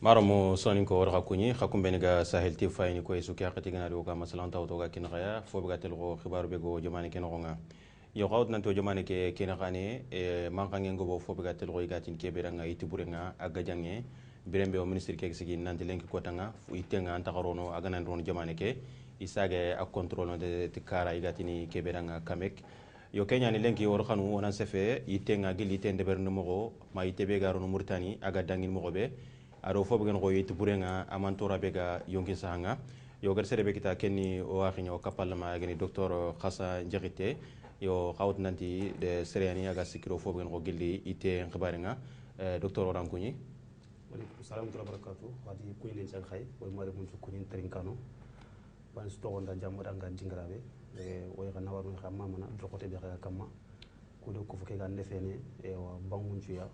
Maramo sonin ko warxa kunyi xakum beniga sahel ti fayni ko esu kya xati gana do ka masalan taw to ga kin xaya fo ga tel go xibaru be go jamane ken xonga yo xawt nan to jamane ke ken xane man xangen go fo ga tel go igatin ke beranga itiburenga aga jange birembe o ministre ke sigi nanti lenki ko tanga fu itenga anta xarono aga nan ron jamane ke isage a contrôle de tikara igatini ke beranga kamek yo kenya ni lenki wor xanu onan sefe itenga gili tende berne mo ma itebe garo no murtani aga dangin mo be aro fo begen ko yitu burenga amantora bega yonki sanga yo gar serebe kita kenni o waxi o kapalma gani docteur khassa njexite yo xawt nanti de seriani aga sikiro fo begen ko gilli ite xibarenga docteur oran kunyi walaikum salam wa barakatuh wadi kuyi len san xay boy mare mun kunyin trinkano ban sto wonda jamma nga dingrabe e o yana waru xamma mana do ko te be xaya kamma ko do ko fuke ga ndefene e wa bangun ciya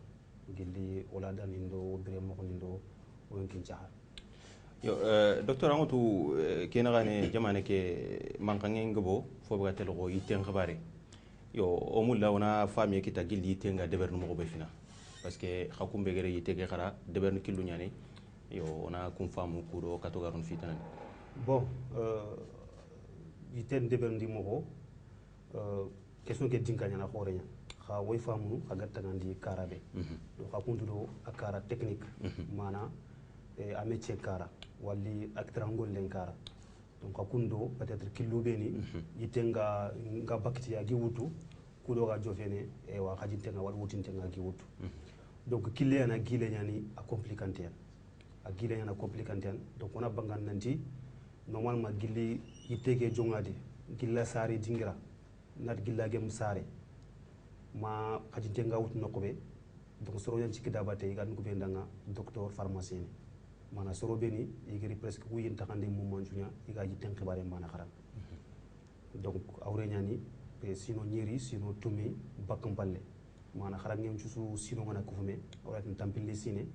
gilli wala dan indo bire mo indo wonkin jahar yo docteur amotu kena gane jamane ke mankangen ngabo fo ba tel go yiten xabare yo o mulla wana fami kita gilli yiten ga deber no mo be fina parce que xakum be gere yite ge xara deber no killu nyane yo ona kum famu kudo kato garon fitana bon yiten deber ndi mo question ke dinka nyana xorenya xa way famu aga tanandi karabe do xa kuntudo akara technique mana a métier kara walli aktrangol len kara donc xa kundo peut-être killu beni yitenga nga bakti ya gi wutu kudo ga jofene e wa xajintenga wal wutintenga gi wutu donc kille ana gile nyani a complicanté a gile nyana complicanté donc on a bangan nanti normalement gilli yitege jongadi gilla sari dingira nat gilla gem sare ma xajinte nga wut nokobe donc soro yan cikida bate ga ngube ndanga docteur pharmacien mana soro beni yigiri presque ku yin taxande mum manjunya iga yitten xibare mana xaram donc awre ñani pe sino ñiri sino tumi bakam balle mana xaram ngem ci su sino ngana ko fume wala tan tampille sine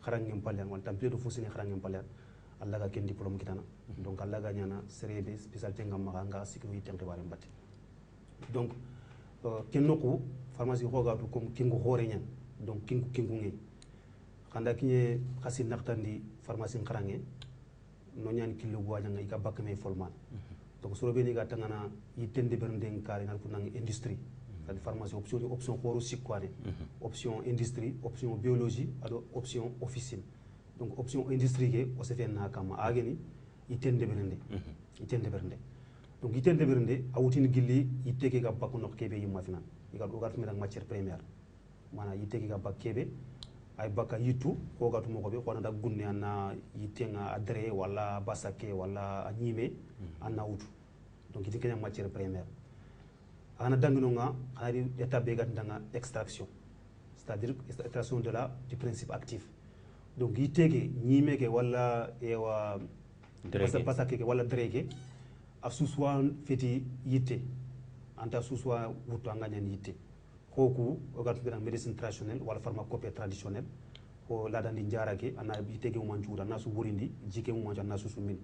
xaram ngem palle wala tampille do fosine xaram ngem palle alla ga ken diplôme kitana donc alla ga ñana serebe spécialité ngam ma nga sikino yitten xibare batte donc ken noko pharmacie xoga du comme kingu xore ñan donc kingu ngi xanda kiñe xasi naxtandi pharmacie xarange no ñaan kilo waja nga ika bakme folman donc soro be ni ga tangana yitende bernde kare ngal kunang industrie c'est pharmacie option xoro sikwane option industrie option biologie ado option officine donc option industrie ke o se fen na kama ageni yitende bernde donc yitende bernde awutini gilli yiteke ga bakko nok kebe yimma finan iga do gart medak matière première mana yiteke ga bakkebe ay bakka yitu ko gatu moko be ko na gunne anna yitenga adre wala basake wala anyime anna wutu donc yiteke ga matière première ana dangino nga ari étape be gat danga extraction c'est-à-dire extraction de la du principe actif donc yiteke nyime ke wala ewa basake ke wala drege a suswa feti yitte anta suswa wutu anga nyan yitte koku ogat ngana médecine traditionnelle wala pharmacopée traditionnelle ko ladandi jarake ana yitte ke mo manjura na su burindi jike mo manjura na su sumin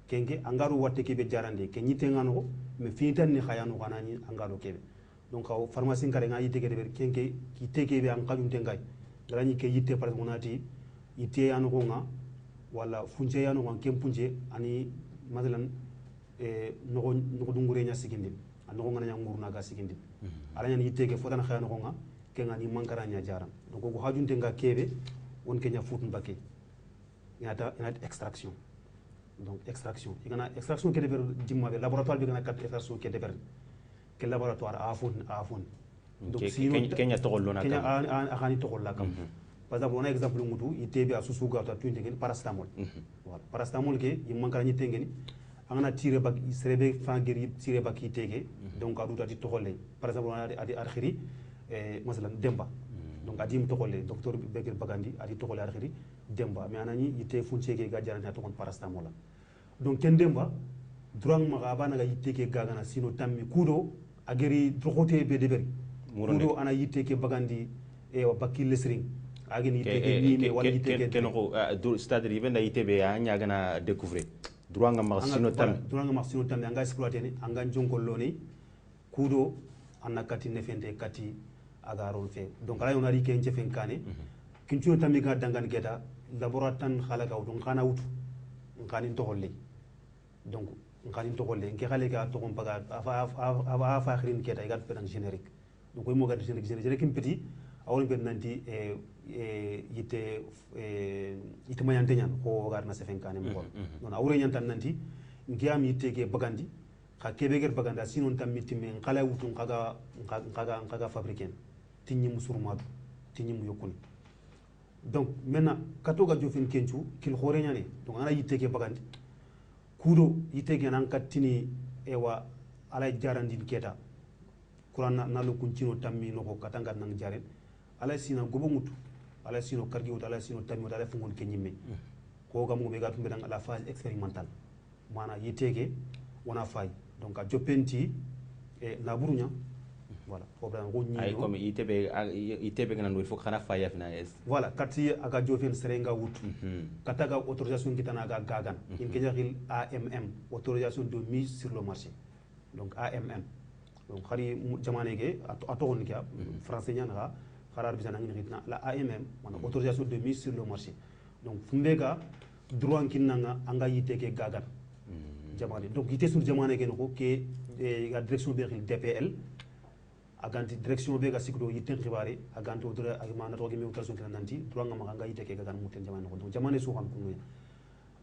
kenge angaru watte ke be jarande ke yitte ngano me fitan ni khayano kanani angaro kebe donc aw pharmacie kare nga yitte ke de kenge yitte ke be an kajum tengay grani ke yitte par exemple onati yitte yano ko nga wala funje yano ko kempunje ani masalan nogo dungure nya sigindi anogo ngana ngurna ga sigindi ala nya yitege fotana khayano nga ke ngani mankara nya jaram donc ko hajunte nga kebe won ke nya futun bakke nyata extraction donc extraction igana extraction ke deber jimma be laboratoire bi gana kat extraction ke deber ke laboratoire afun donc sino kenya togolona kenya akani togolla kam par exemple on a exemple mutu yitebe asusu ga ta tunde ngeni paracetamol voilà paracetamol ke yimmankara nyi tengeni angana tire bak serebe fangeri tire bak yitege donc adu tati togolle par exemple adi arkhiri masalan demba donc adi togolle docteur Bekir Bagandi adi togolle arkhiri demba mais anani yitte funchege ga jarana to kon paracetamol donc ken demba drang ma ga bana ga yitteke gagana sino tammi kudo ageri drogote be deberi kudo ana yitteke Bagandi e bakki lesring ageni yitteke ni me wala yitteke kenoko c'est-à-dire ibenda yittebe ya nya gana découvrir droit nga maxino tam anga exploiter ni anga jonkolo ni kudo anna kati nefente kati aga ron fe donc ala yonari ke njefen kane kinchuno tammi ga dangan geta laboratan khalaga wutu ngana wutu ngani togolle donc ngani togolle nke khale ga to kon paga afa fa khirin keta igat pedang générique donc mo ga générique petit awon ben nanti yite mayante nyan ko garna sefen kane mo non awre nyan tan nanti ngiyam yite ke bagandi kha kebeger baganda sinon tam mitime ngala wutu ngaga fabriquer tinni musurmadu tinni mu yokuni donc maintenant katoga jofin kenchu kil khore nyane donc ana yite ke bagandi kudo yite ke nan katini ewa ala jarandi keta kurana nalo kuncino tammi no ko katanga nang jaren ala sina gobo mutu ala sino kargi wut ala sino tammi ala fungon ke nyimme ko ga mo be ga tumbe dang la phase expérimentale mana yite ke wona fay donc a jopenti e naburunya voilà problème ko ay comme itebe ngana il faut kana faya fina es voilà kati aga jofen serenga wut kataga autorisation kitana ga gagan in kenya khil AMM autorisation de mise sur le marché donc AMM donc khari jamane ge ato on kia français nyana kharar bisana ngi khitna la AMM mana autorisation de mise sur le marché donc fumbega droit kinanga anga yite ke gagan jamane donc yite sur jamane ge no ke la direction de DPL aganti direction be ga sikdo yitten khibari aganti odore ak mana to gemi autorisation tan nanti droit nga ma nga yite ke gagan muten jamane ko donc jamane su xam ko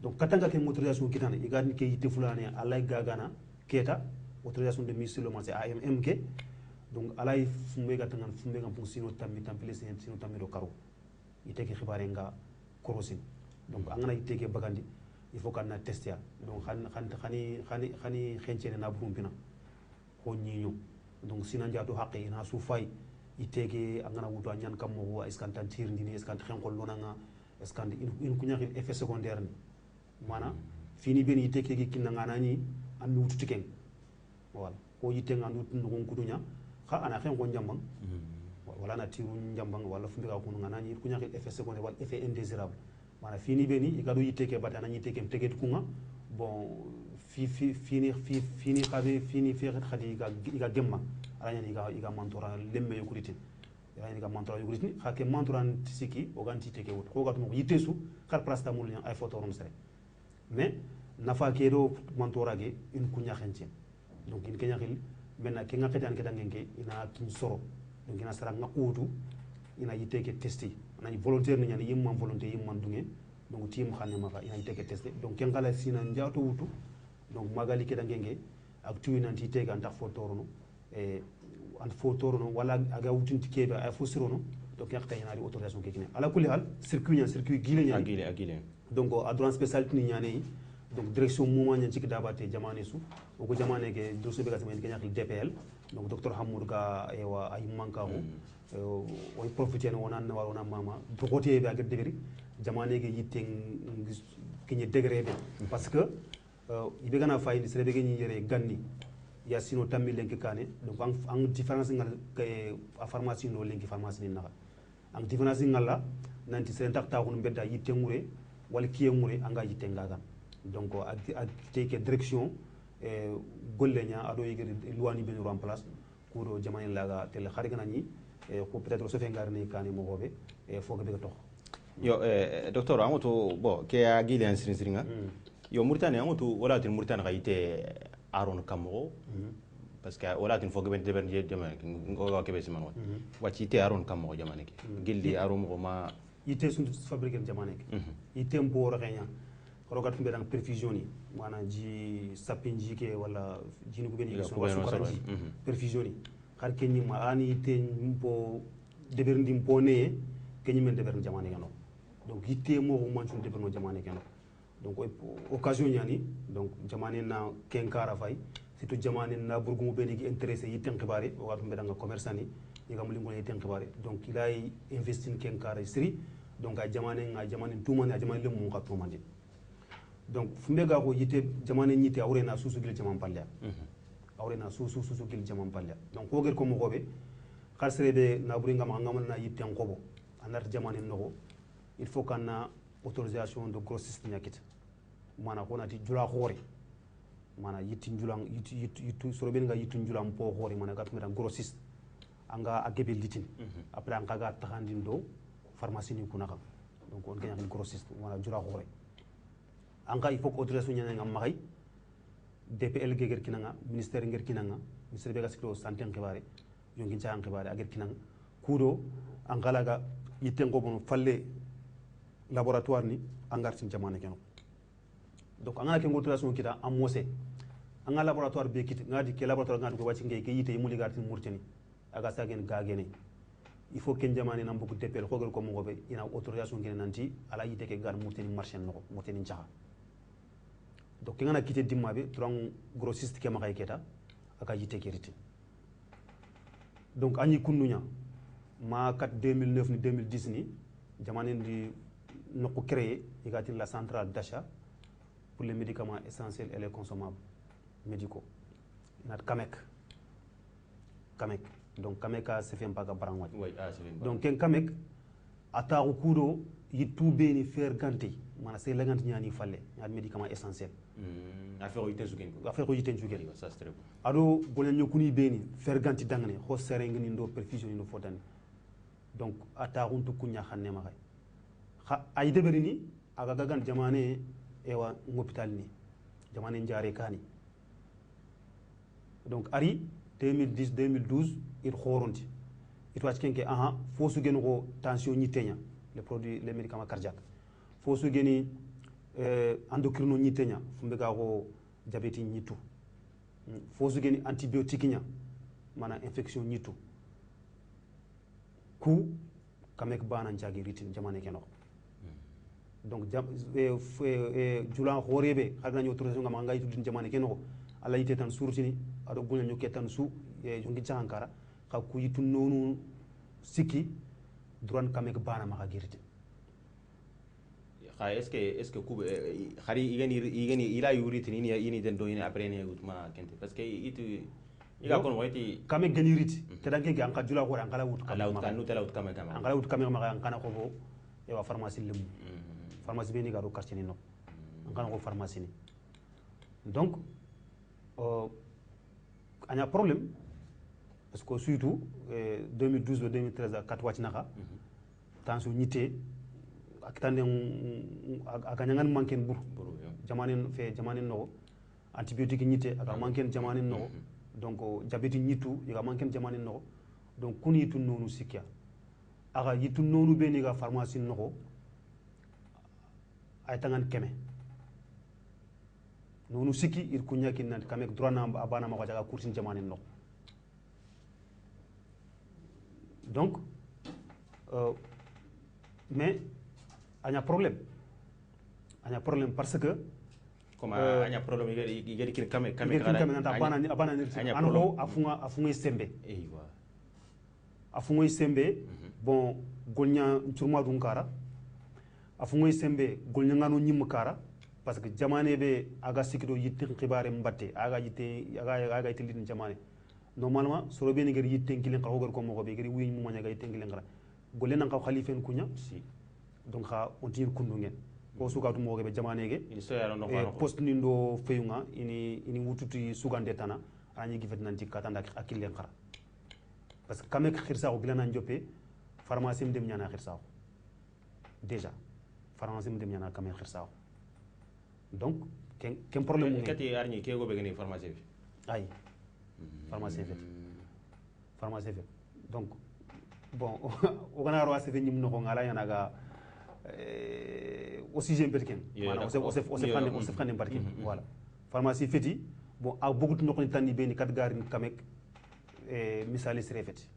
donc katanga ke autorisation kitana igani ke yite fulane alay gagana keta autorisation de mise sur le marché AMM ke donc alay fumbe ga tangan fumbe ga sino tammi tampile sino tammi do karo yite ke khibari nga korosin donc angana yite ke bagandi il faut kana tester donc khani khenchene na burumpina ko nyinyo donc sinan jaatu haqqi na sufay iteke angana wuto nyan kam mo eskantan tir ndini eskant khen ko lonanga eskant in kunya effet secondaire ni mana fini ben iteke gi kinanga nani am wutu tiken wala ko yite ngandu ngon kudunya kha ana khen ko njambang wala na tiru njambang wala fumbi ka kunu nganani kunya effet secondaire wala effet indésirable mana fini beni igado yiteke batana yiteke teget kunga bon fini khabe fini fi khadi ga gemma alanya iga mantora lemme yokuriti alanya iga mantora yokuriti khake mantora tisiki oganti teke wot ko gatu mo yitesu khar prasta mul ay photo rom sere mais nafa kedo mantora ge une kunya khenchen donc in kenya khil menna ke ngakhetan ke dangenke ina kin soro donc ina sara ngakutu ina yiteke testi ana volontaire ni yimman volontaire yimman dunge donc tim khane maka ina yiteke testi donc ken kala sina njato wutu donc magali ke dangenge ak tuwi nanti tega antax fotorono e ant fotorono wala aga wutinti kebe ay fosirono donc yakta yanari autorisation ke kine ala kulli hal circuit gile agile donc a droit spécialité ni ñane donc direction mouvement ñan ci dabate jamane su o ko jamane ke dossier be gasama ke ñak DPL donc docteur Hamoud ga e wa ay manka o o profiter no wonan wala wona mama do côté be ak degeri jamane ke yitten kiñe degré be parce que ibe gana fayni sere be gani yere ganni ya sino tammi lenki kane donc ang différence ngal ke a pharmacie no lenki pharmacie ni naka ang différence ngala nanti sere tak ta ko bedda yitte ngure wala kiye ngure anga yitte ngagan donc ak teke direction golle nya ado yigere luwani be no en place ko do jamane laga tel khari gana ni ko peut-être so fe ngarni kane mo gobe fo ko be to yo docteur amoto bo ke a gile siringa yo Mauritanie amoto wala tin Mauritanie kayite aron kamo parce que wala tin fogbe de ben jema ngo kebe siman wat wati te aron kamo jamane ke gildi aron ko ma yite sun fabriquer jamane ke yite mbo renya rogat mbe dang perfusion ni mana ji sapinji ke wala jinu ko ben yi so sukaranji perfusion ni har kenni ma ani te mbo deber ndim pone kenni men deber jamane ke no donc yite mo ko man sun deber no jamane ke no donc occasion yani donc jamane na kenkara fay surtout jamane na burgumu beni gi intéressé yitten xibari o watu mbedanga commerçant ni yiga mulingo yitten xibari donc il a investi in kenkara siri donc a jamane tumane a jamane le mu ka tumande donc fumbega ko yitte jamane nyite awrena susu gil jamane palya awrena susu gil jamane palya donc ko gel ko mo gobe khalsere be na buringa ma ngamal na yitten kobo anar jamane no il faut kana autorisation de grossiste nyakit mana ko nati jula khore mana yitin julang yitu soro ben nga yitun julam po khore mana gat medan grossiste anga agebe litin après anga ga taxandin do pharmacie ni kunaka donc on kenya grossiste wala jura xore anga il faut que autorisation ñana nga maxay DPL geger kinanga ministère nger kinanga ministère be ga sikro santé ngibare yongi ca ngibare ager kinanga kudo angalaga yitengo bono falle laboratoire ni angartin jamane keno donc angala ke autorisation kita am mosé anga laboratoire be kit ngadi ke laboratoire ngadi ko wacci ngey ke yite mu ligartin murteni aga sagen gagene il faut ken jamane nam bugu DPL xogel ko mo gobe ina autorisation ngene nanti ala yite ke gar murteni marché no murteni njaxa donc ki ngana kité dimmabe turan grossiste ke makay keta aka yite keriti donc ani kunnunya ma kat 2009 ni 2010 ni jamane ndi noko créé igati la centrale d'achat pour les médicaments essentiels et les consommables médicaux nat kamek donc kamek a sefen paga barangwat donc ken kamek ata kudo yitu beni fer ganti mana c'est lagant ñani falle ñat médicament essentiel affaire yiten sugen ça c'est très bon ado bolen ñokuni beni fer ganti dangane ho sereng ni ndo perfusion ni fotani donc ata huntu kunya xanne ma kha ay deberi ni aga gagan jamane ewa hôpital ni jamane njare kani donc ari 2010 2012 il khoronti it was kenke aha fo su genu ko tension ñitenya les produits les médicaments cardiaques fo su geni endocrino ñitenya fumbe ga ko diabète ñitu fo su geni antibiotique nya mana infection ñitu ku kamek bana njagi ritin jamane keno donc julan horebe xagna ñu autorisation ngam ngay tudin jamane keno ala yite tan surtini ado bunya ñu ketan su jongi jahankara ka ku yitu nonu siki duran kamek bana ma giriti xa est-ce que ku xari igeni ila yuriti ni ini den do ini après ne gutma kente parce que itu iga kon wati kamek gani riti te danke ke anka jula hore ankala wut kamek ma kanu tela wut kamek ankala wut kamek ma ankana ko bo e wa pharmacie lim pharmacie be ni ga do quartier ni no ankana ko pharmacie ni donc anya problème parce que surtout 2012 ou 2013 à 4 watnaka tension ñité ak tande ak ñangan manken bur jamane no antibiotique ñité ak manken jamane no donc diabète ñitu ya manken jamane no donc kun yitu nonu sikya aga yitu nonu be ni ga pharmacie no ay tangan keme nonu sikki il kunya kin nan kamek droit na abana ma ko jaga coursin jamane no donc mais il y a problème parce que comme il y a problème il y a des kamek abana anho afunga sembe afunga sembe bon golnya turma dunkara afunga sembe golnya ngano nyimkara parce que jamane be aga sikido yitte khibare mbatte aga yitte lidin jamane normalement soro be ngir yitte kilen ka hogar ko mo be ngir wi mu manya ga yitte kilen ngara golle nan ka khalifen kunya si donc ha on tire kundu ngen ko suka to mo be jamane ge post ni ndo feyunga ini wututi sugande tana ani gifet nan tikata ndak akilen khara parce que kamek khirsa ko glana njopé pharmacie dem nyana khirsa déjà pharmacie dem nyana kamek khirsa donc ken problème ngi kati arni kego be ngeni pharmacie bi ay pharmacie fait donc bon o gana ro ase nyim no ngala yana ga aussi j'ai perken voilà on se prend parking voilà pharmacie feti bon a beaucoup no ko tandi be ni kat garin kamek misali srefet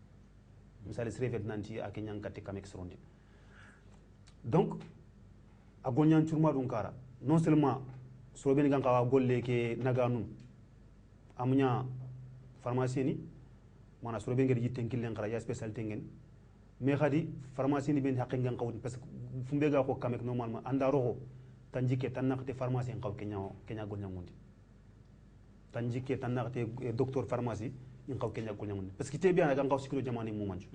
nanti ak nyankati kamek srondi donc a gonyan turma dun kara non seulement so be ni gan kawa golle ke naganu amunya pharmacie ni mana so be ngir yitten kilen khara ya spécialité ngen mais khadi pharmacie ni ben haqqe ngan qawdi parce que fumbe ga ko kamek normalement anda roho tanjike tanakte pharmacie ngaw kenya gol nyamundi tanjike tanakte docteur pharmacie ngaw kenya gol nyamundi parce que te bien ga ngaw sikiro jamani mu manju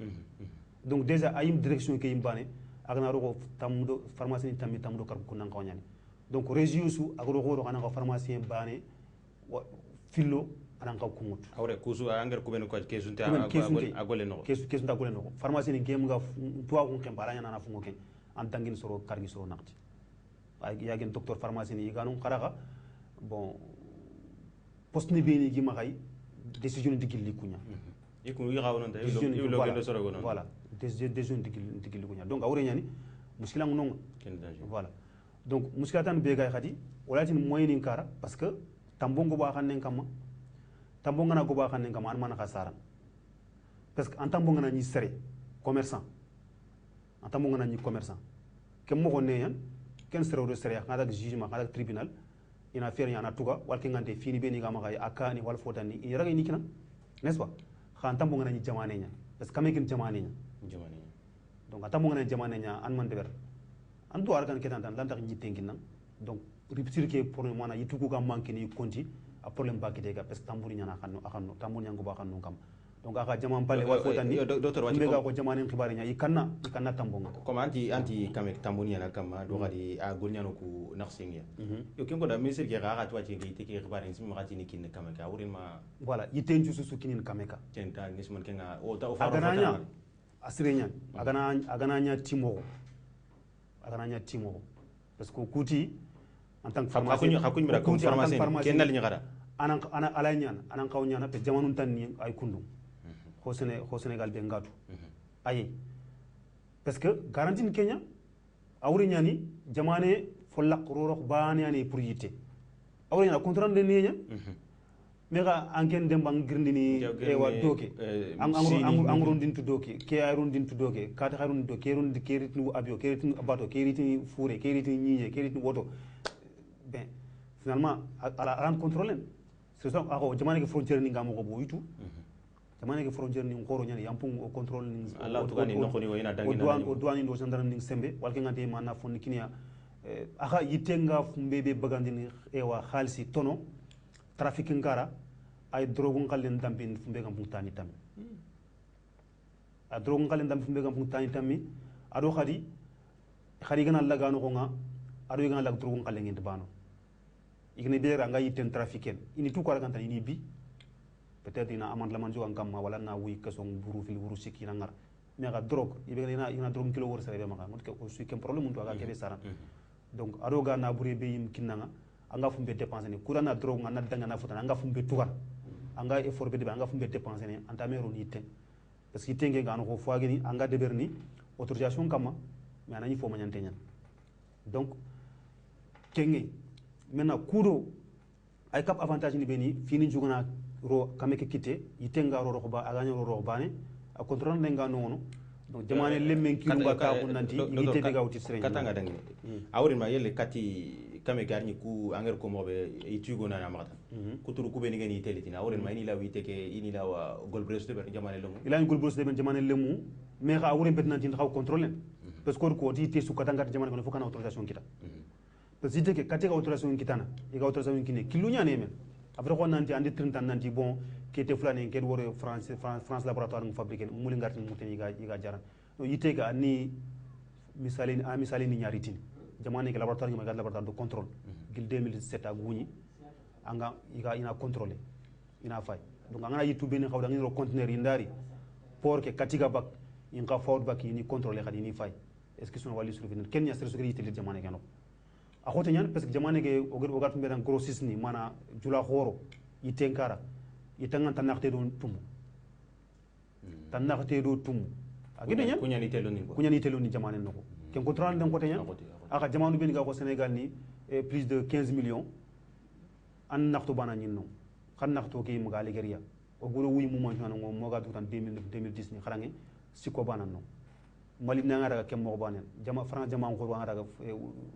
donc déjà ayim direction ke yimbane agna roho tamdo pharmacie ni tamdo kar ko nan kawnyani donc régiusu agro goro kana ko pharmacien bane fillo anan ka kumut awre kusu anger ko ben ko kesunta agole no kesunta agole no pharmacie ni gem ga tuwa ko kem baranya na fungo ken an tangin soro kargi soro nakti ay yagen docteur pharmacie ni iganu kharaga bon poste ni beni gi maxay décision digil kunya ikun yi xawon nda yu lo gendo soro gonon voilà décision digil kunya donc awre ñani muskilang non voilà donc muskilatan be gay khadi walatin moyen kara parce que tambongo ba xanen kama tambongo na go ba xanen kama an man khasara parce que en tambongo na ni sere commerçant en tambongo na ni commerçant kem mo ne yan ken sere do sere ngada jugement ngada tribunal ina fer yana tuga walke ngante fini be ni ga makay akani wal fotani ira ga ni kina n'est-ce pas khan tambongo na ni jamane nya parce que kamekin jamane nya donc tambongo na jamane nya an man deber an do argan ketan tan lan tax ñi tenkin nan donc rupture ke pour mana yituku ga manki ni konti a problème ba kite ga parce que tamburi ñana xanno tambur ñango ba xanno kam donc aka jaman balle wa fotani docteur wati mega ko jamane xibari nya ikanna tambongo comme anti kamek tambur ñana kam do xadi a gol ñano ku naxsingia yo ken ko da ministre ke ga wati ngi tiki xibari sim xati ni kin kameka wurin ma voilà yitenju su kinin kameka tenta ngisman kenga o ta o fa agana asirenya agana timo parce que kuti en tant que pharmacien hakuñ mira comme pharmacien kenal ñi xara ana alay ñaan ana xaw ñaan pe jamanun tan ni ay kundu ho Sénégal be ngatu ay parce que garantie Kenya awri ñani jamane fo laq rorox baani ani pour yité awri ñana contrat de neña mega anken dembang girndini ewa doke angron din to doke ke ayron din to doke kata harun do kerun de keritnu abio keritnu abato keritni fouré keritni ñiñe keritni woto ben finalement ala ran contrôler c'est ça ako jamane ke frontière ni ngamo ko boyitu jamane ke frontière ni ngoro ñani yampung au contrôle ni Allah to gani no khoni wayna dangina o douane ndo gendarme ni sembe walke ngante manna fonni kinia aka yitenga fumbebe bagandini ewa khalsi tono trafic ngara ay drogun kalen dampin fumbe gam putani tam a drogun kalen dampin fumbe gam putani tammi ado khadi gana lagano ko nga ado gana lag drogun kalen ngent bano igni bera nga yitten trafiken ini tu ko kan ini bi peut-être ina amand la manjo ngam ma wala na wi kasong buru fil buru sikina ngar mais ga drogue ibe ina drogue kilo wor sare be maka mut ko su kem problème mut aga kebe saran donc ado ga na buri be yim kinanga anga fumbe dépenser ni kurana drogue nga nadanga na futana anga fumbe tukan anga effort be de anga fumbe dépenser ni anta mero ni te parce que tenge ga no ko foagini anga de berni autorisation kama mais anani fo manyante nyan donc tenge maintenant kudo ay cap avantage ni beni fini jugana ro kameke kite yitenga ro ba aga ro bane a contrôle nga no donc jamane lemmen ki nga ka ko nanti yite be gawti sere katanga dangi awrin ma yelle kati kame garni ku anger ko mobe itugo na amata kuturu ku beni ngeni teletina awrin ma ini la wite ke ini la wa golbresto be jamane lemu ila ni golbresto be jamane lemu mais ka awrin bet nanti xaw contrôler parce que ko di te su katanga jamane ko fokana autorisation kita parce que ke katika autorisation kitana e ga autorisation kine kilunya ne men après ko nanti andi 30 nanti bon qui était flâné qui wore France laboratoire ngi fabriquer muli ngarti muteni ga jaran no yite ga ni misali ni ñaari tin jamane ke laboratoire ngi magal laboratoire de contrôle gil 2017 aguni anga ina contrôler ina fay donc anga yitu ben xawda ngi ro conteneur indari pour que katika bak inga fawd bak ni contrôler khadi ni fay est ce que son wali sur venir kenya sere sugri yite jamane ke no a xote ñan parce que jamane ke ogat mbedan grossiste ni mana jula khoro yitenkara yitangan tanakte do tumu tanakte do tumu agide ñan kuñani telo ni jamane noko ken contrôle den côté ñan aka jamanu ben ga ko Sénégal ni plus de 15 millions an nakto bana ñin no xan nakto ke mu ga Algeria o guro wuy mu man ñano mo ga dutan 2010 ni xarange siko bana no mali na nga raga kem mo banen jama France jama ko nga raga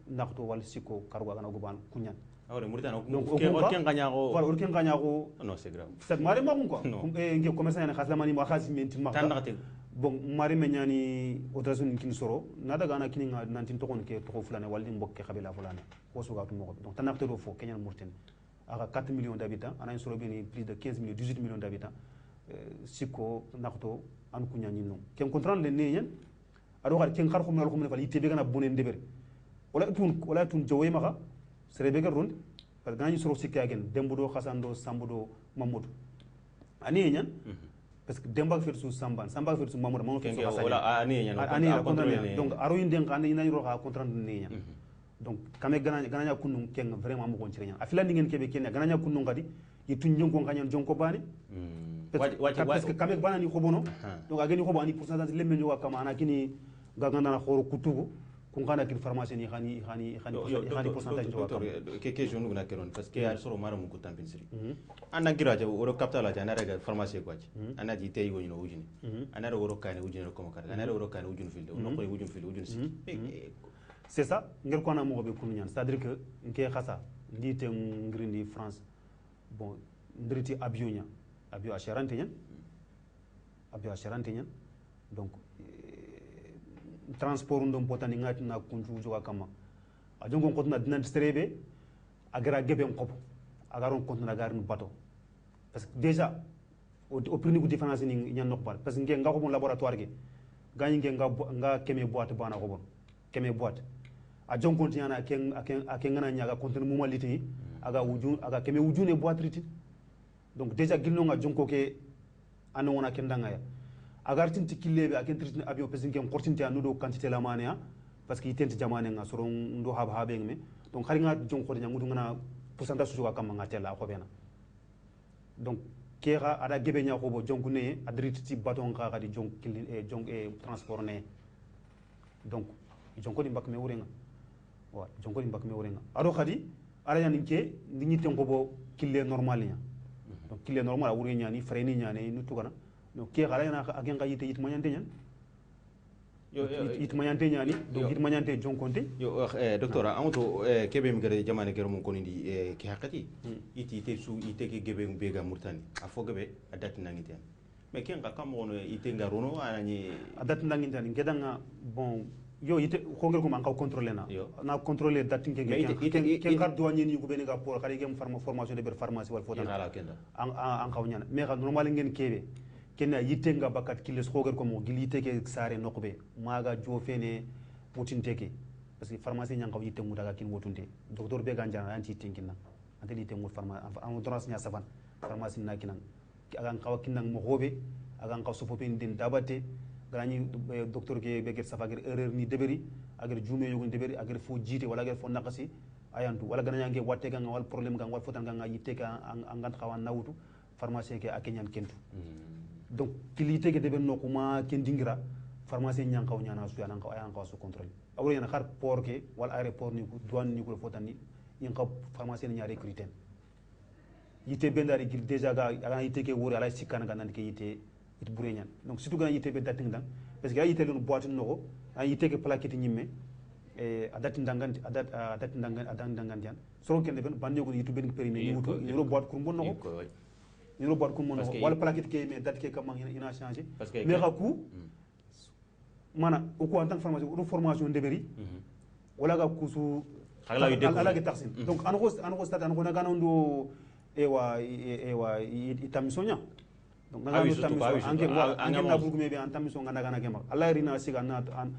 nakto wal siko kargo ga na go ban kuñan awre muritano ken ganya ko wala ken ganya ko non c'est grave c'est mari ma ko ngi commerçant na khasla mani ma khasi menti ma tan nakate bon mari me ñani autorisation kin soro na daga na kini nga nantin to kon ke to fulane waldi mbokke khabila fulane ko suga to mo donc tan nakate do fo kenyan murten aka 4 millions d'habitants ana soro bini plus de 15 millions 18 millions d'habitants siko nakto an kunya ñinno ken contrat le neñen ado xar ken xar xum na xum ne fal yitebe gana bonen deber wala tun jowe maka sere be garund parce que nañu soro sikki agen dembudo khasando sambudo mamudu ani ñan parce que demba fer su samban samba fer su mamour mamour fer su Kenke wala ani nya ani la contrôler contrôler donc aro yinden kan ina yoro ha contrainte ni nya donc kame gananya kunun ken vraiment mo gon cirenya afila ndingen kebe ken gananya kunun kadi yitun jonko kanyan jonko bani parce que kame bana ni khobono donc ageni khobo ani pourcentage lemme nyoga kama ana kini gaganda na khoro kutugo kun kana kin pharmacie ni khani pourcentage nyoga kama ke question nguna keron parce que ar soro mara mun ko tampin siri anna gira ja woro capital la jana daga pharmacie ko anna ji tay woni no wujini anna woro kane wujini ko makar anna woro kane wujini filde no ko wujini si c'est ça ngir ko na mo be kunu nyan c'est à dire que nke khassa ndite ngirindi France bon ndriti avion assurante nyan donc transport ndom potani ngati na kunju joga kama ajongo kotna dinan strebe agara gebe ngop agaron kontna garin bato parce que déjà au prix ni différence ni nyan nok parce que nga ko bon laboratoire ge gani nga keme boîte bana ko bon keme boîte a jon konti yana aken ngana nyaga kontinu muma liti aga keme wujune boîte riti donc déjà gilno nga jonko ke anu wona kendanga ya agartin tikillebe aken tritin avion pesin ken kortinti anudo quantité la mania parce que itenti jamane nga soron ndo habe ngme donc khari nga jonko de nyangudu ngana pourcentage suga kam nga tela ko bena donc kera ada gebe nya ko bo jonku ne adriti ti baton ka di jonk transport ne donc jonko di mbak me wurenga wa jonko di mbak me wurenga aro khadi ara yani ke ni nyiten ko bo kille normal nya donc kille normal wuri nya ni freni nya ne ni tukana donc ke gara yana agen ga yite yitma nyante nya yitma nyante nya ni donc yitma nyante jonkonte yo docteur amoto kebe mi gare jamane gero mon konindi ki hakati iti te su ite ke gebe bega murtani afo gebe adati nangite mais ken ka kam wono ite ngarono anani adati nangite ni kedanga bon yo ite khongel ko man ka contrôler na contrôler date ken kar douanier ni ko bene ga pour khari gem formation de ber pharmacie wal fotana an ka nyana mais normal ngeen kebe ken yitte nga bakat kiles khogel ko mo gilite ke sare nokbe maga jofene mutinte ke parce que pharmacie nyang ka yitte mu daga kin wotunte docteur be ganjana anti tinkinna ante yitte mu pharmacie en droit nya savan pharmacie na kinan aga ka kinan mo hobe aga ka sofopin din dabate gani docteur ke beker safagir erreur ni deberi agar jume yogo deberi agar fo jité wala agar fo nakasi ayantu wala gana yange watte ga wal problème ga wal fotan ga yitte ka angat xawan nawutu pharmacie ke akenyan kentu donc kilité ke deben no kuma kendingira pharmacie nyang kaw nyana su yana kaw ayan kaw su contrôle awro yana xar port ke wal aéroport ni ko douane ni ko fotan ni yin kaw pharmacie ni ñaare recruter yitte bendari gil déjà ga aga yitte ke wori ala sikana ga nan ke yitte it burenyan donc surtout gana yite be dating dang parce que ya yite lon boîte noko a yite ke plaquette nyimme adati ndanganti adati ndanganti yan soron ken ben bande ko yitu ben périmé ni wuto ni ro boîte ko mon noko ni ro boîte ko mon noko wala plaquette ke mais date ke kam ina changer mais raku mana o ko en tant que formation deberi wala ga kusu ala ke taxin donc an ko stade an ko na ganondo ewa itamisonya donc nga no tamiso ange na bugu mebe an tamiso nga daga na gema Allah rina siga na an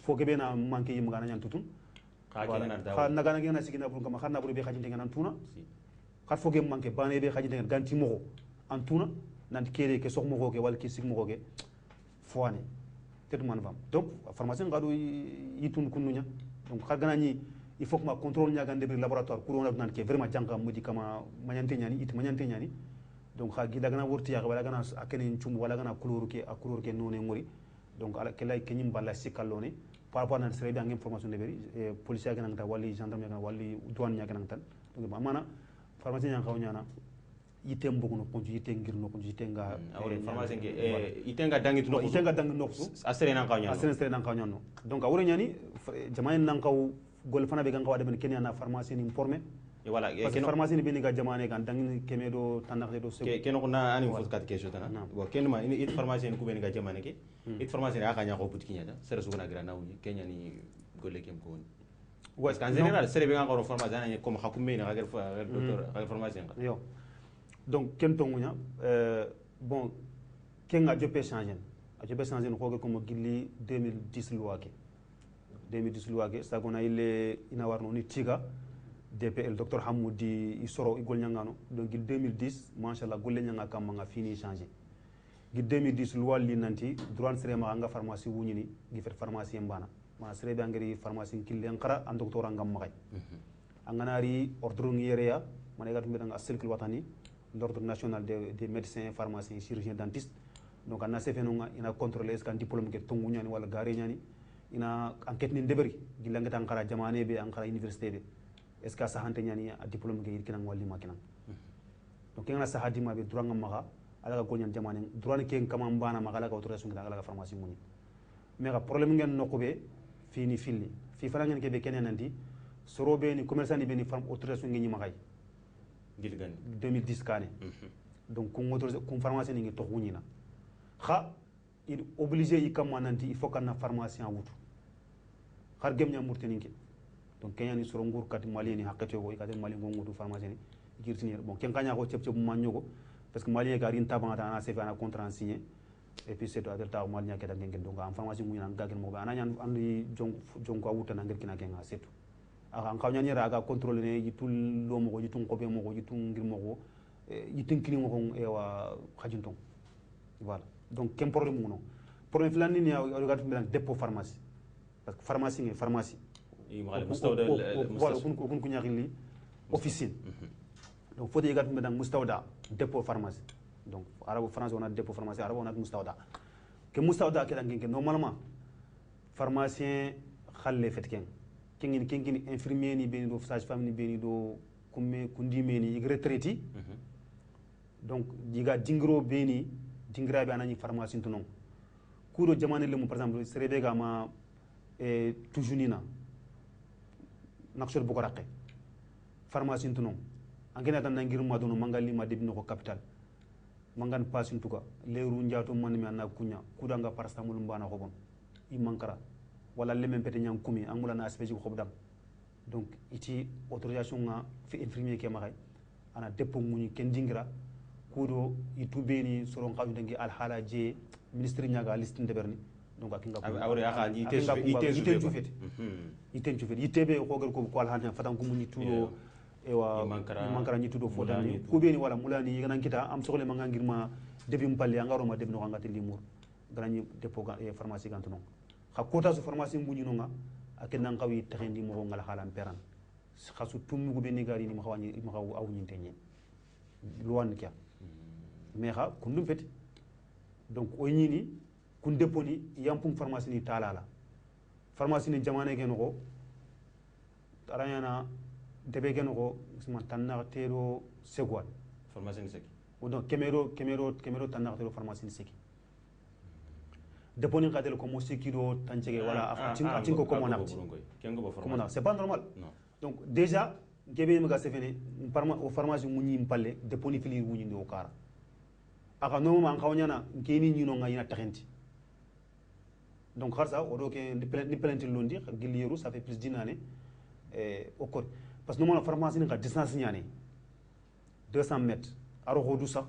foke na manke yim ngana nyan tutun kha na gana gena sigina bugu kama kharna bugu be khajinte ngana tuna khar foke manke bane be khajinte ngana ganti mo an tuna nan kere ke sok mo ke wal ke sig mo ke foane tet man fam donc formation ngado yitun kununya donc khar gana ni il faut que ma contrôle nya gande be laboratoire pour on a nan ke vraiment janka mudi kama manyante nyani it manyante nyani donc ha gida gana worti ya wala gana akene chum wala gana couleur ke noné ngori donc ala kelay kenyim balla sikallone par rapport à sere bi information de beri police ya gana ta wali gendarme ya wali douane ya gana tan donc mana pharmacien ya xawnyana yitem bokuno konju yite ngir no konju yite nga pharmacien ke yite nga dangit no yite nga dang no asere nan xawnyana asere nan xawnyana donc awre nyani jamaen nan xaw gol fana be gan xawa de kenya na pharmacien ni formé voilà parce que pharmacie ni beni ga jamane kan dangin kemedo tanakh do se ken ko na ani fos kat question tana bo ken ma it pharmacie ku beni ga jamane ke it pharmacie aka nya ko putki nya sere su gona gra nawni kenya ni golle kem ko parce qu'en général sere be ga ko pharmacie ana comme hakume ni ga docteur ga pharmacie ka yo donc ken to ngunya bon ken ga jope changer ko ko gilli 2010 loi ke sa gona ile ina warno ni tiga DPL docteur Hamoudi isoro igol nyangano donc 2010 machallah golle nyanga kam nga fini changer gi 2010 loi li nanti droit sere ma nga pharmacie wuñini gi fet pharmacien bana mana sere be angari pharmacien kille ngara an docteur ngam magay anganari ordre ngiyereya mana ga tumbe nga cercle watani l'ordre national des médecins pharmaciens chirurgiens dentistes donc anna sefeno nga ina contrôler est-ce que diplôme ke tongu ñani wala garé ñani ina enquête ni debari gilanga tan khara jamane be an khara université be est-ce que sahante ñani a diplôme ke yirkinan walli makinan donc ngana sahadi ma be droit ngam maga ala ga golñan jamane droit ke kama mbana maga ala ga autorisation ala ga pharmacie muni mais ga problème ngeen nokube fini filli fi fana ngeen ke be kenen nandi soro be ni commerçant ni be ni autorisation ngeen ñi magay 2010 kane donc kun autorisation kun pharmacie ni ngi to wuñina kha il obligé yi kam nanti il faut kana pharmacien wutu khar gem nya murteni ke donc kenya ni soro ngur kat mali ni hakati ko ikate mali ngongutu pharmacien girtini bon ken kanya ko cep ma ñoko parce que malien garin tabanta ana sefa ana contrat signé et puis c'est à ta malien ke da ngeen donc en pharmacie mu ñan gagen mo ba ana ñan andi jong ko wuta na ngir kina kenga setu aka kaw ñan yara ga contrôler ne yitul lo mo ko yitun ko be mo ko yitun ngir mo ko yitin kini mo ko e wa khajinton voilà donc quel problème mu no problème filan ni ya regard mi dépôt pharmacie parce que pharmacie ngi pharmacie mustawda voilà kun ñaxi li officine donc faut dire que mustawda dépôt pharmacie donc arabe français on a dépôt pharmacie arabe on a mustawda que mustawda ke dangi normalement pharmacien khalle fetken kengin infirmier ni beni do sage femme ni beni do kundi meni retraité donc diga dingro beni dingra be anani pharmacie tunon kudo jamane lemu par exemple serebe ga ma toujours nina nakshor bukoraqe pharmacie tunon angena tan ngir ma dono mangali ma debino ko capital mangan pasin tuka leru njaato man mi anna kunya kudanga paracetamol mbana ko bon i mankara wala lemen pete nyam kumi amula na aspect ko xobdam donc iti autorisation nga fi infirmier ke maxay ana dépôt muñi ken dingira kudo itubeni soron xawu dangi al hala je ministre nyaga liste ndeberni donc akinga ko awre aka ni iten jufet yitebe ko gal ko al hala fatan ko muñi tudo ewa mankara ni tudo fotani kubeni wala mulani yigana kita am soxle manga ngir ma debi mpalle angaro ma debno ngati limur grani dépôt e pharmacie gantono xa kota su pharmacie nguñi no nga aken qawi taxendi mo ngal xalam peran xasu tum go beni gari ni ma xawani ma xaw aw ñinte ñen luwan kya mais xa kundum feti donc o ñini kun déponi yampum pharmacie ni talala pharmacie ni jamane ke no ko tarayana debe gen ko suma tanna tero segwal pharmacie ni seki o donc kemero tanna tero pharmacie ni seki deponi kadel ko mo sekiro tanchege wala atin ko comme on a c'est pas normal non. donc déjà gebe mga sefene o pharmacie munyi mpalle deponi fili munyi ndo kara aka no man kawnyana keni nyino nga ina taxenti donc kharsa o do ke ni plainte londi giliyeru ça fait plus d'une année au corps parce que nous la pharmacie ni ka distance ñani 200 mètres aro ho du sax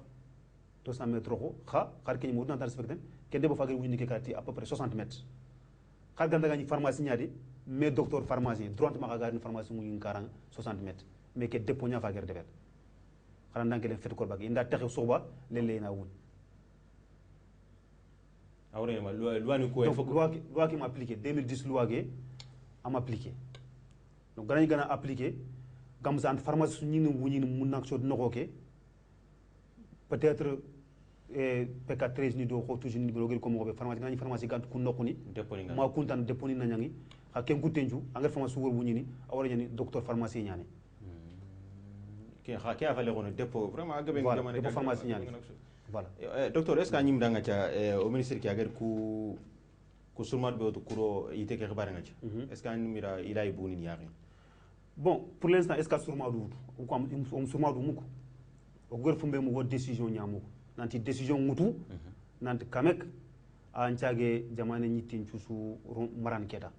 200 mètres ro kha khar ke mo dans respecter ken debo fagir wuñi ke kati à peu près 60 mètres khar ganda ga ni pharmacie ñadi mais docteur pharmacien droit ma ga ni pharmacie mu 60 mètres mais ke depo nya fagir defet khara ndanke len fet ko bag inda taxi soba lele na wul awre ma loi ni ko loi qui m'a appliqué 2010 loi ge am appliqué donc gana appliqué comme ça en pharmacie ñi wuñi mu nak so noko ke peut-être PK13 ni do ko toujours ni blogel ko mo be pharmacie gant ku nokuni ma kuntan deponi na ñangi ha ken kutenju angar pharmacie wor wuñi ni awara ñani docteur pharmacie ñani ke ha ke avale ko dépôt vraiment agabe ngamane dépôt pharmacie ñani voilà docteur est ce que ñim danga ca au ministère ki agar ku surmat be to kuro ite ke xabar nga ci est ce que mira ilay buni ni yaqi bon pour l'instant est ce que surmat du ou comme surmat du muko o gor fumbe mu wo décision ñamuko nanti décision mutu nanti kamek a ntiage jamane ñittin cusu maran keta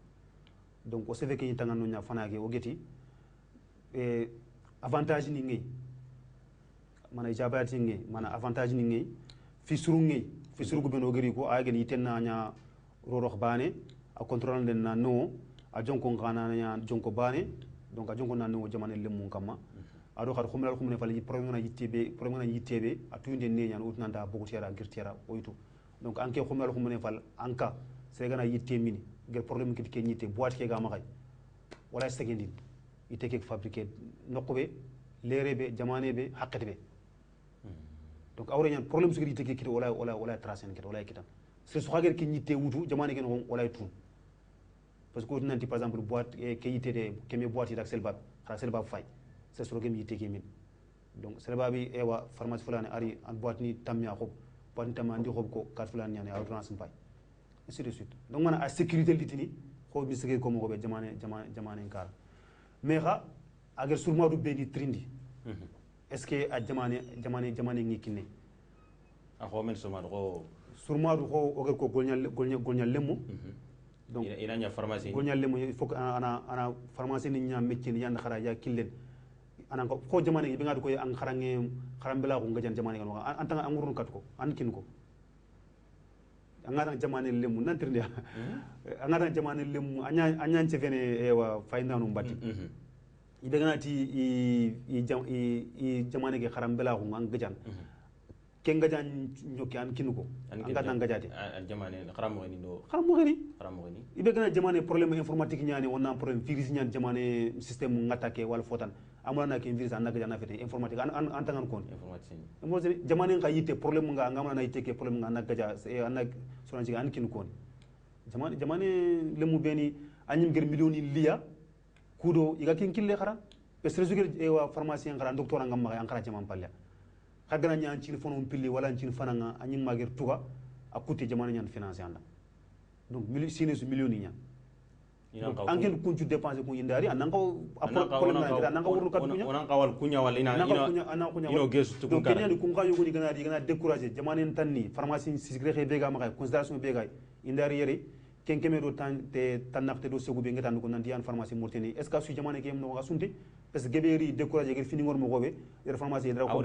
donc o seve ke ñi tangano ña fanage o geti avantage ni ngi mana jabati ngi mana avantage ni ngi fi suru go beno gari ko a gani yitenna nya rorox bane a contrôle den na no a jonko ngana nya jonko bane donc a jonko na no jamane lemu kama ado khar khumla khumne fal problème na yittebe atuyde ne nyan utnanda bogutera girtera oytu donc anke khumla khumne fal anka segana yitte mini gel problème kit ke nyite boîte ke ga makay wala segendi ite ke fabriquer nokobe lerebe jamanebe haqqetebe donc awre nyan problème sugri ite ke kit wala tracé kit wala kitan c'est so hager ke nyite wutu jamane ken wala tun parce que nanti par exemple boîte ke yite de keme boîte dak selba khara selba fay c'est sur gem yite ke min donc selba bi ewa pharmacie fulane ari an boîte ni tamya xob boîte ni tamandi xob ko kat fulane nyane ordonnance fay ainsi de suite donc mana a sécurité litini ko mi sege ko mo be jamane kar mais ha agar surma du be ni trindi est ce que a jamane ngi kinne a ko men surma du ko ogar ko golnyal lemu donc ina nya pharmacie golnyal lemu il faut que ana pharmacie ni nya métier ni yanda khara ya killen ana ko jamane bi ngadu ko an kharange kharambela ko ngajan jamane kan an tanga angurun kat ko an kin ko angana jamane lemu nantirnde angana jamane lemu anya fene ewa faindanu mbati ibe ganati i jamane ke kharambela ko ngajan ken gajan nyoki an kinuko anga tan gajati jamane kharamo ni ibe gana jamane problème informatique nyani wonna problème virus nyani jamane système ngattake wal fotan amana ke virus an gajan na fete informatique an tangan kon informatique jamane nga yite problème nga ngamana na yite ke problème nga na gaja an sonanci an kinuko jamane lemu beni anyim ger millioni liya kudo iga kin kille khara parce que rezuger e wa pharmacien khara docteur ngam ma an khara jaman palle khagana nyan cin fono pilli wala cin fananga anyim mager tuga akuti jamane nyan financer anda donc sinus millioni nyan angel kunju dépenser ko yindari ananga problème na ananga wurnu katunya onanga wal kunya wal ino gesu to donc kenya ni kunga yugo ni gana décourager jamane tanni pharmacie sigre be ga ma considération be ga indari yeri kenkeme do tanakte do segu be ngata ko nanti an pharmacie morteni est ce que su jamane kem no asunte parce que geberi décourager gel fini ngor mo gobe der pharmacie dra ko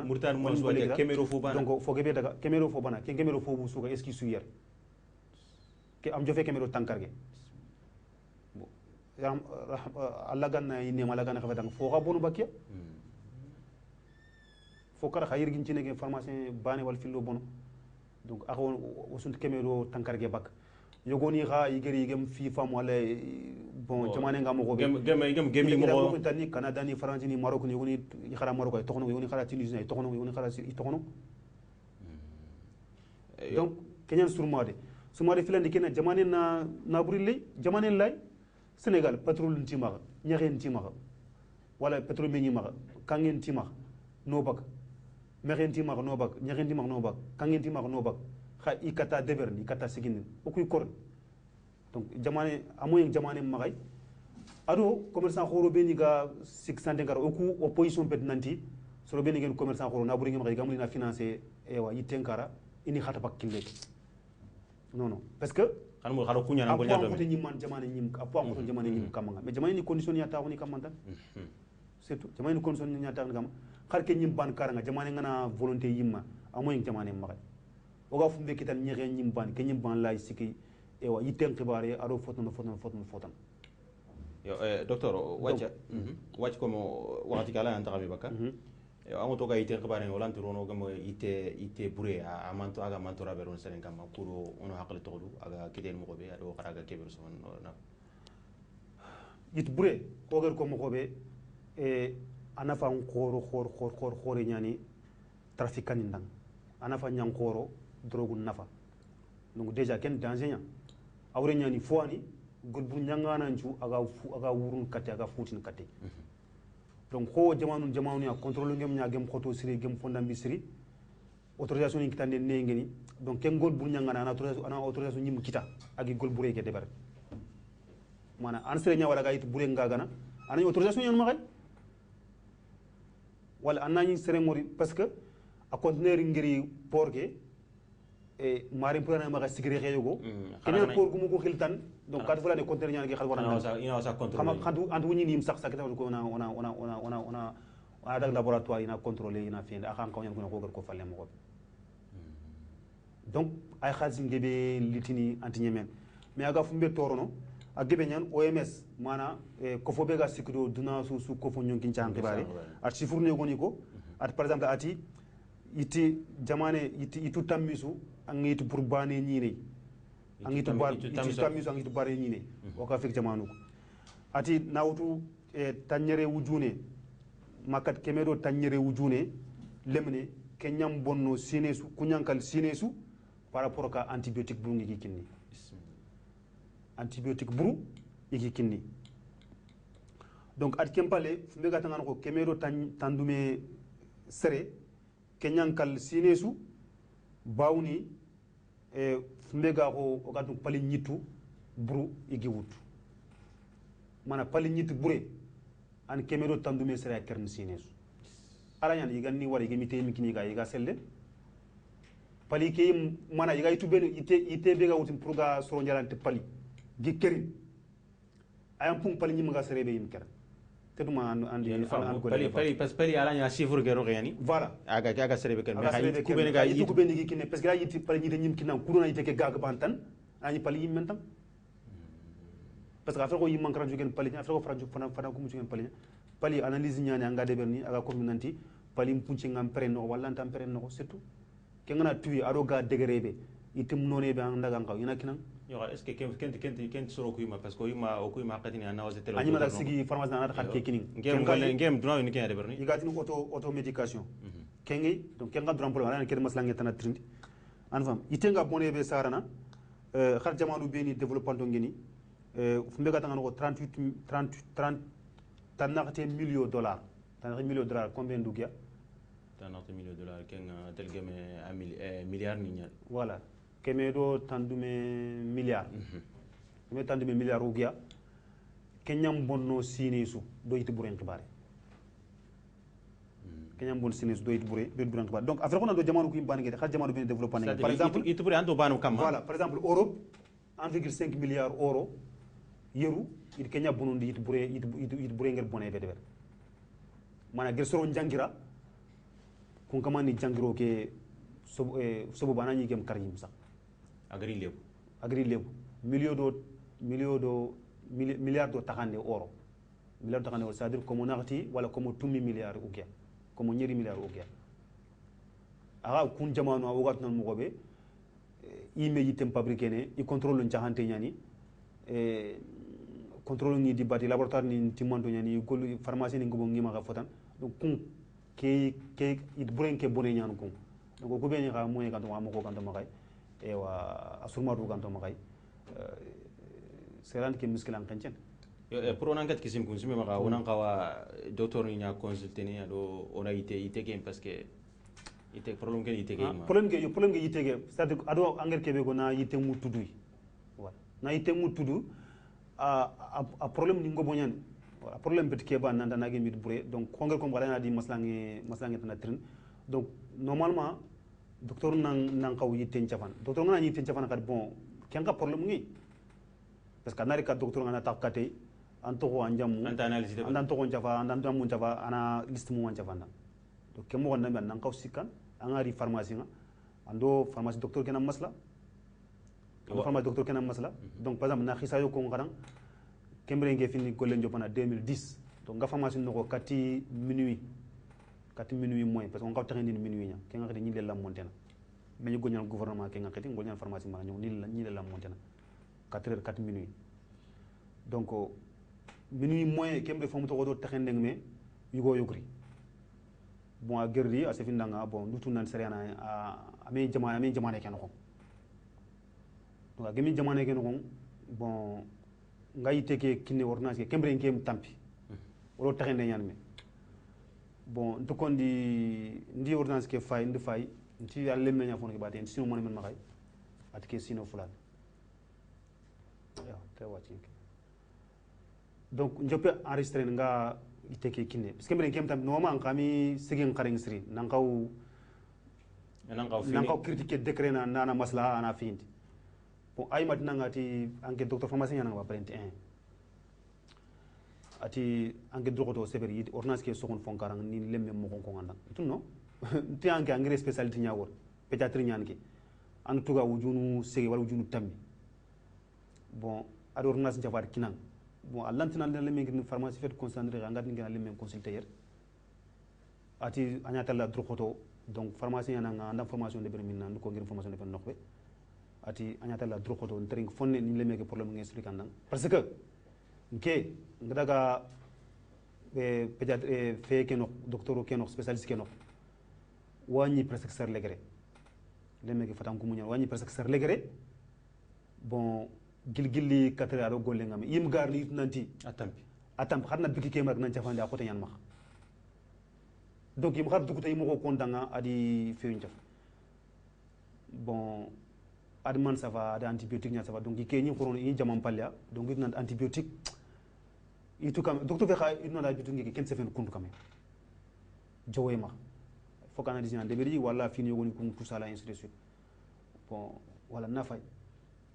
murtan mo so de kemero fo bana donc fo gebe daga kemero fo bana ken kemero fo bu suka est ce que su yer ke am jofe kemero tankarge bo Allah ganna yine mala ganna xafa dang fo xa bonu bakia fo kara khayir gin ci ne pharmacien bane wal fillo bono donc ako osunt kemero tankarge bak yogoni xa yigeri gem fi fam wala bon jamane ngam ko gemi mo ko tani Canada ni France ni Maroc ni yogoni xara Maroc ay toxno yogoni xara Tunisie ay toxno yogoni xara toxno donc kenyan sumade filandi kena jamane na burile jamane lay Sénégal pétrole ntimaxa ñaxen ntimaxa wala pétrole me ñimaxa kangen ntimaxa no bak mexen ntimaxa no bak ñaxen ntimaxa no bak kangen ntimaxa no bak xa i kata deberni i kata siginin o kuy korni donc jamane amoyen jamane maxay ado commerçant xoro be ñiga sik sante ngara o ku opposition pet nanti soro be ngeen commerçant xoro na buri ngem xay gamulina financer ewa yitenkara ini xata bak kille non parce que xaro kunya na golnya do ko ni man jamane ñim apo ko jamane ñim kamanga mais jamane ni condition ya taxuni kamanta c'est tout jamane ni condition ya taxuni kam xar ke ñim ban karanga jamane ngana volonté yimma amoyen jamane maxay o ga fumbe kitan ñexe ñim ban ke ñim ban lay siki ewa yiten xibaare aro fotono yo docteur wacc ko mo waxati kala anta xami bakka yo amoto ga yiten xibaare wala antirono gam ite bure a manto aga manto raberon senen kam kuro ono hakle todu aga kiden mo be ado xaraga keberu son na yit bure ko gar ko mo be anafa khoro ñani trafic ndang anafa ñang khoro drogu nafa donc déjà ken danger nya awre ñani foani gol bu ñangana ncu aga wurun katte aga futin katte donc ko jamanu ya contrôle ngem nya gem khoto siri gem fondambi siri autorisation ni kitande ne ngeni donc ken gol bu ñangana ana autorisation ñim kita agi gol bu reke debar mana an sere nya wala ga it bure ngagana ana autorisation ñan ma xay wala anani sere mori parce que a conteneur ngiri porke e mari purana ma sigri xeyogo kenen por gumu ko xiltan donc kat fulane conteneur ñaan gi xal warana ina sa contrôler xam andu ñi nim sax ko ona dag laboratoire ina contrôler ina fi ak ko ñan ko ko falle mo donc ay xaalis ngebe litini anti ñemen mais aga fumbe torono agebe nyan OMS mana ko fo be ga sikdo duna su ko fo nyonkin chan tibare at sifur ne goni ko at par exemple ati iti jamane itu tamisu ang itu burbane nyine ang itu bar itu tamisu ang itu bare nyine o ka fek jamanu ati nawtu tanyere wujune makat kemedo tanyere wujune lemne kenyam bonno sinesu kunyankal sinesu par rapport ka antibiotique bu ngi kinni antibiotique buru iki kinni donc at kempale fumbe ga tangana ko kemedo tandume sere kenyankal sinesu bawni fumbe ga ko o gatu pali nyitu buru igi wutu mana pali nyitu bure an kemedo tandume sere kern sinesu ala nyan yiganni wari gemi te mikini ga yiga selle pali ke mana yiga itu benu ite be ga wutin pour ga soro njalante pali gi kerin ayam pung pali nyim ga sere be yim kerin teduma andi an ko pali parce pali ala nya chiffre gero yani voilà aga sere be kerin mais hay ku ben ga yitu ben gi kinne parce que la yiti pali nyite nyim kinam kuruna yite ke gaga bantan ani pali yim mentam parce que afra ko yim man kran jogen pali afra ko franjo fana ko mu jogen pali analyse nyani anga de berni aga ko nanti pali mpunci ngam preno wala ntam preno c'est tout ke ngana tuyi ado ga degrebe itim none be anda ga ngaw ina kinan yo est ce que kent soro ko yima parce que yima o ko yima qatini ana wazete ani mala sigi pharmacie na khat ke kinin ngem duna ni ken de berni igati auto médication kengi donc kenga dran problème ana ken masla ngeta na trindi an fam itenga boné be sarana khar jamanu be ni développement to ngeni fumbe ga tangano ko 30 tanakte millions dollars tanakte millions dollars combien d'ougia tanakte millions dollars ken tel game milliard ni nyal voilà kemedo tandume milliard me tandume milliard ougia kenyam bonno sinesu do yiti buren khibare kenyam bon sinesu do yiti buren khibare donc afra ko na do jamanu ko imbani ngede khal jamanu be développement par exemple yiti buren ando banu kam voilà par exemple Europe 1,5 milliard euro yeru it kenya bonondi it bure ngel boné be deber mana gel soro jangira kun kama ni jangiro ke sobo bana ni gem karim sax agri lebu milliard do takande euro milliard takande euro c'est à dire comme on arti wala comme tumi milliard ou kia comme nyeri milliard ou kia aga kun jamano awogat non mo be ime yitem fabriquer ne i contrôle on jahante nyani contrôle ni di bati laboratoire ni timondo nyani golu pharmacie ni ngobo ngima ga fotan donc kun ke it buren ke boné nyanu kun donc ko be ni ga moy kan to amako kan to makay e wa asurma du kan to makay seran ke miskilan kanchen pour on enquête kisim kun simi maka onan kawa docteur ni nya consulter ni do ona ite ke parce que ite problème ke ite ke problème ke ite ke c'est à dire ado anger ke be ko na ite mu tudu voilà na ite mu tudu a problème ni ngobo nyan voilà problème bet ke ba nanda na gemit bouré donc kongel ko wala na di maslangi tan trin donc normalement docteur nan kaw yite nchafan docteur ngana yite nchafan kat bon kenga problème ngi parce que nari ka docteur ngana takate anto ko anjamu anto ko nchafa anto mun nchafa ana liste mu nchafa nan donc kemo wonna nan kaw sikan angari pharmacie nga ando pharmacie docteur kenam masla pharmacie docteur kenam masla donc par exemple na khisayo ko ngaran kembre nge fini golen jopana 2010 donc nga pharmacie no ko kati minuit moins parce que on ka taxé ni minuit nya kenga xedi ni le la montena mais ñu goñal gouvernement kenga xedi goñal pharmacie ma ñu ni le la montena 4h 4 minuit donc minuit moins kembre fomu to do taxé ndeng me yugo yogri bon a gerdi a sefindanga bon dutu nan seriana ame jamane ken ko donc agemi jamane ken ko bon ngay teke kinne ordonnance ke kembre ngem tampi woro taxende ñaan me bon to kondi ndi ordonnance ke fay ndi fay nti yalle meña fon ke baten sino mon men makay atike sino fulan ya te wati donc njope enregistrer nga iteke kinne parce que mben kem tam no man kami sigin kharing sri nankaw critiquer décret na nana masla ana findi bon ay mat nangati enquête docteur pharmacien nanga ba parenti 1 ati enquête drogoto severi ordonnance ke sokon fonkarang ni lemme mo ko nganda tunno ti anke engrais spécialité nyawor pédiatrie nyanke an tuga wujunu sege wala wujunu tammi bon ado ordonnance jafar kinan bon allantina le men pharmacie fait concentré ngat ngena le men consulter ati anyata la drokoto donc pharmacien yana anda formation de bermin nan ko ngir formation de nokbe ati anyata la drokoto ntring fonne ni le meke problème ngi expliquer nan parce que nke ngadaga pédiatre fe keno docteur keno spécialiste keno wani presque ser legre le meke fatam ko munya wani presque ser legre bon gilgilli 4 heures golle ngam yim gar li nanti atampi xarna biki ke mag nan jafande a côté ñan max donc yim xar dugutay moko kontanga adi fewñ jaf bon ad man ça va ad antibiotique nya ça va donc ke ñi xorono yi jamam palya donc it nan antibiotique itu kam docteur fe xay no la bitu ngi ken sefen kundu kam jowe ma foko analyse nan deberi wala fini yogoni ko tout ça la ainsi de suite bon wala nafay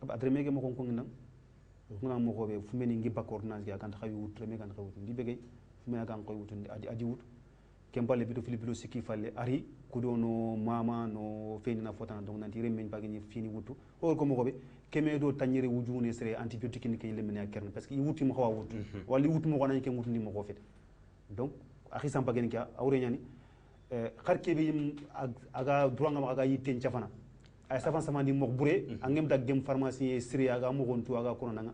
adreme ke mo ko ngi nan ngana mo ko be fu meni ngi bak ordonnance ga kan xawi wut reme kan xawut ndi begay fu mena kan koy wut adi wut kembale bido filipilo sikki falle ari kudo no mama no feni na fotana donc nanti remen bagi ni fini wutu or ko mo ko be keme do tanyere wujune sere antibiotique ni kay lemene akern parce que i wuti mo xawa wut wali wut mo ko nañ ke wutu ndi mo ko fet donc akhi sampa gen kya awre ñani xar ke be aga droit ngam aga yitten tiafana ay safan sama ndi mok buré angem dag dem pharmacie siri aga mo gontu aga kono nanga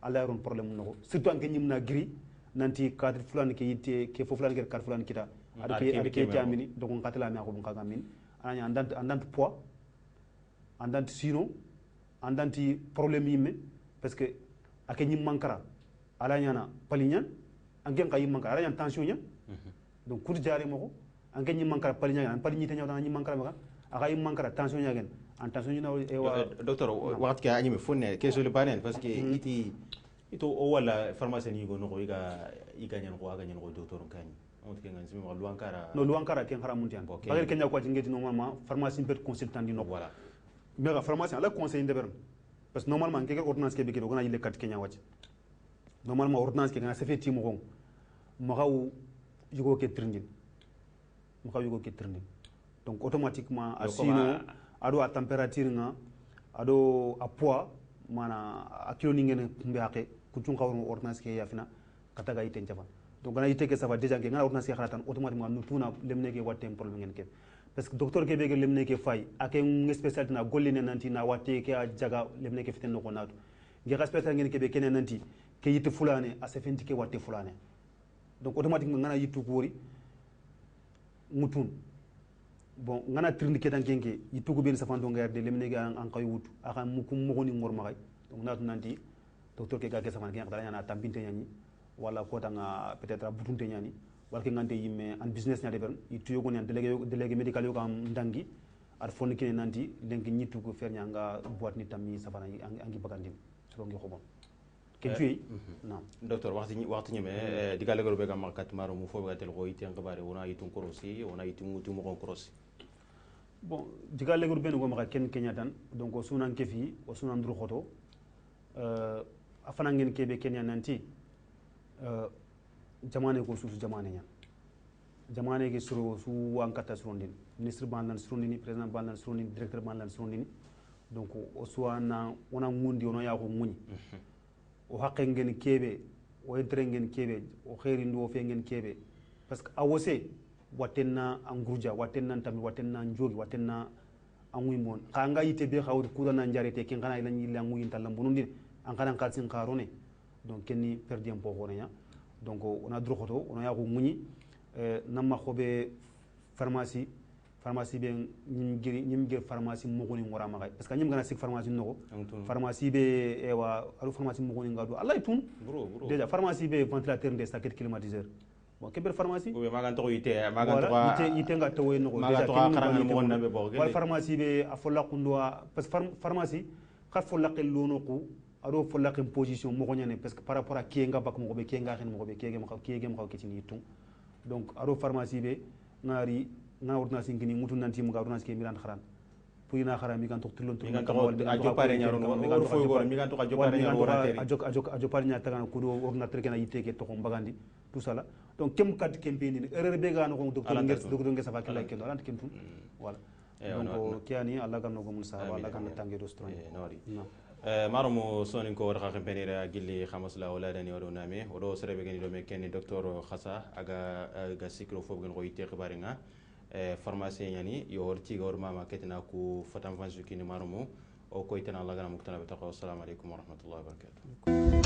ala ron problème nako surtout anke ñimna gri nanti cadre fulane ke yitte ke fo fulane ke cadre fulane kita ada ke jamini donc on katala mi ko kaga min ananya andant poids andant sino andanti problème yimme parce que ake ñim mankara ala ñana palignan angem kay mankara ala ñan tension ña donc kur jare moko angem ñim mankara palignan an paligni te ñawda ñim mankara maka aka yim mankara tension ña gen en tension ñu na e wa docteur waxat ka ñimi fonne ke so le banen parce que ito o wala pharmacie ni go no ko iga ñan ko aga ñan ko docteur kany on te ngan simi wax luankara no luankara ken haram muntian bagel kenya ko ngeti normalement pharmacie bet consultant di no voilà mais la pharmacie ala conseil de berne parce que normalement ke ordonnance ke be ke do gana yile kat kenya wati normalement ordonnance ke gana se fait timo ko magaw yugo ke trindin donc automatiquement a sino ado a température nga ado a poids mana a kilo ni ngene mbe hake kucun khawro ordonnance ke yafina kataga yiten jafa donc gana yite ke ça va déjà ke ngana ordonnance ke kharatan automatiquement no tuna lemne ke watte problème ngene ke parce que docteur ke be ke lemne ke fay ake ng spécialité na golline nanti na watte ke a jaga lemne ke fiten no ko natu nge spécialité ngene ke be kenen nanti ke yitte fulane a se fenti ke watte fulane donc automatiquement ngana yittu ko wori mutun bon ngana trindi ketan kenke yittu ko ben safando ngar de lemne ga an kay wutu aka mukum mogoni ngor magay donc natu nanti docteur ke ga ke safan ke ngata nyana tambinte nyani wala ko tanga peut-être butunte nyani wala ke ngante yimme an business nyade ben yittu yogo nyan délégué médical yo kam ndangi ar fonni ke nanti lenki nyittu ko fer nyanga boîte ni tammi safana angi bagandim so ngi xobon ke tuyi non docteur waxti ñeme digale go be gam makat maro mu fo gatel ko yiten xabare wona yitun korosi wona yitun mutu mo korosi bon digale go ben go maka ken kenya tan donc o sunan ke fi o sunan dru xoto afana ngeen kebe kenya nanti jamane ko susu jamane nya jamane ke suru su wankata surondin ministre bandan surondini président bandan surondini directeur bandan surondini donc o suwana wona ngundi ono ya ko nguni o haqqe ngeen kebe o entre ngeen kebe o khairi ndo fe ngeen kebe parce que awose watenna angurja watenna tammi watenna njogi watenna angui mon khanga yite be khawri kudana njarete ken kana ila nyilla ngui ntalam bonundi an kana kalsin kharone donc kenni perdi un peu horeya donc on a droxoto on ya ko muni namma khobe pharmacie be ñim gir pharmacie mo goni ngora magay parce que ñim gana sik pharmacie noko pharmacie be ewa alu pharmacie mo goni ngado allah tun déjà pharmacie be ventilateur de saket climatiseur bon keber pharmacie o be magan to yite magan to yite nga to way noko déjà kharangal mo gonna be bo wal pharmacie be afolla kundwa parce que pharmacie khar folla qello noko ado folla qem position mo gonyane parce que par rapport à kienga bak mo be kienga xen mo be kiege mo xaw ketini tum donc ado pharmacie be ngari na ordonnance ngini mutu nanti mu ga ordonnance ke miran kharan puyina khara mi kan to tilon to mi kan to ajo pare nyaro no mi kan to fo mi kan to ajo pare nyaro wona teri ajo pare nyata kan ko do ordinateur ke na yite ke to ko bagandi tout ça là donc kem kat kem be ni erreur be ga no ko docteur ngers safa ke la ke alant kem tun voilà donc kiani alla kan no go musa wala kan tangi do strong maromo sonin ko wara xa penira gilli xamasla wala dani wado name wado serebe gani do me ken docteur khassa aga sikro fof gen ko yitte xibaringa pharmacien yani yo horti gor mama ketina ku fatam fansu kini maromo o ko itana Allah gana muktana be taxaw assalamu alaykum wa rahmatullahi wa barakatuh